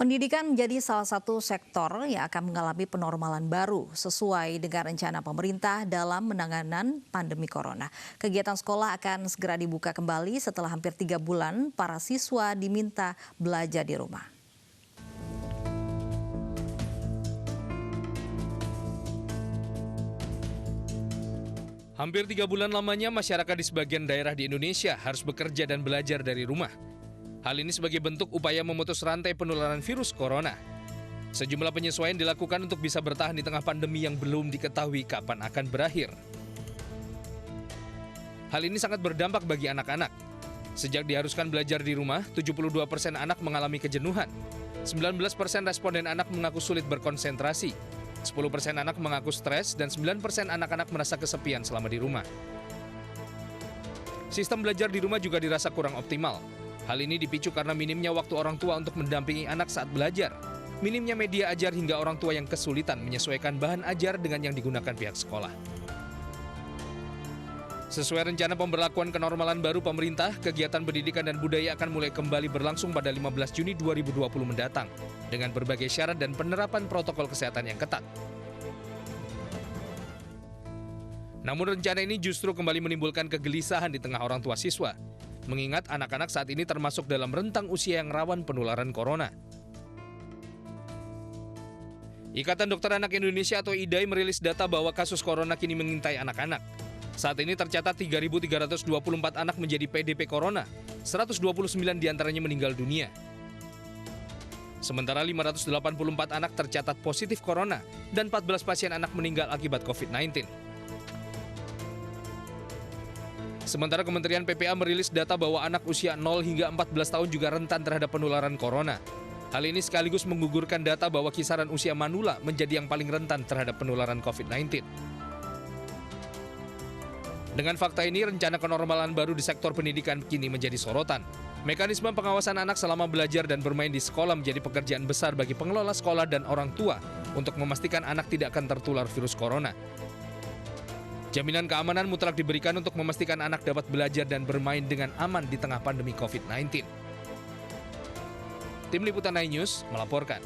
Pendidikan menjadi salah satu sektor yang akan mengalami penormalan baru sesuai dengan rencana pemerintah dalam penanganan pandemi corona. Kegiatan sekolah akan segera dibuka kembali setelah hampir 3 bulan para siswa diminta belajar di rumah. Hampir 3 bulan lamanya masyarakat di sebagian daerah di Indonesia harus bekerja dan belajar dari rumah. Hal ini sebagai bentuk upaya memutus rantai penularan virus corona. Sejumlah penyesuaian dilakukan untuk bisa bertahan di tengah pandemi yang belum diketahui kapan akan berakhir. Hal ini sangat berdampak bagi anak-anak. Sejak diharuskan belajar di rumah, 72% anak mengalami kejenuhan. 19% responden anak mengaku sulit berkonsentrasi. 10% anak mengaku stres dan 9% anak-anak merasa kesepian selama di rumah. Sistem belajar di rumah juga dirasa kurang optimal. Hal ini dipicu karena minimnya waktu orang tua untuk mendampingi anak saat belajar. Minimnya media ajar hingga orang tua yang kesulitan menyesuaikan bahan ajar dengan yang digunakan pihak sekolah. Sesuai rencana pemberlakuan kenormalan baru pemerintah, kegiatan pendidikan dan budaya akan mulai kembali berlangsung pada 15 Juni 2020 mendatang dengan berbagai syarat dan penerapan protokol kesehatan yang ketat. Namun rencana ini justru kembali menimbulkan kegelisahan di tengah orang tua siswa, mengingat anak-anak saat ini termasuk dalam rentang usia yang rawan penularan corona. Ikatan Dokter Anak Indonesia atau IDAI merilis data bahwa kasus corona kini mengintai anak-anak. Saat ini tercatat 3.324 anak menjadi PDP corona, 129 diantaranya meninggal dunia. Sementara 584 anak tercatat positif corona dan 14 pasien anak meninggal akibat COVID-19. Sementara Kementerian PPA merilis data bahwa anak usia 0 hingga 14 tahun juga rentan terhadap penularan corona. Hal ini sekaligus menggugurkan data bahwa kisaran usia manula menjadi yang paling rentan terhadap penularan COVID-19. Dengan fakta ini, rencana kenormalan baru di sektor pendidikan kini menjadi sorotan. Mekanisme pengawasan anak selama belajar dan bermain di sekolah menjadi pekerjaan besar bagi pengelola sekolah dan orang tua untuk memastikan anak tidak akan tertular virus corona. Jaminan keamanan mutlak diberikan untuk memastikan anak dapat belajar dan bermain dengan aman di tengah pandemi COVID-19. Tim Liputan iNews melaporkan.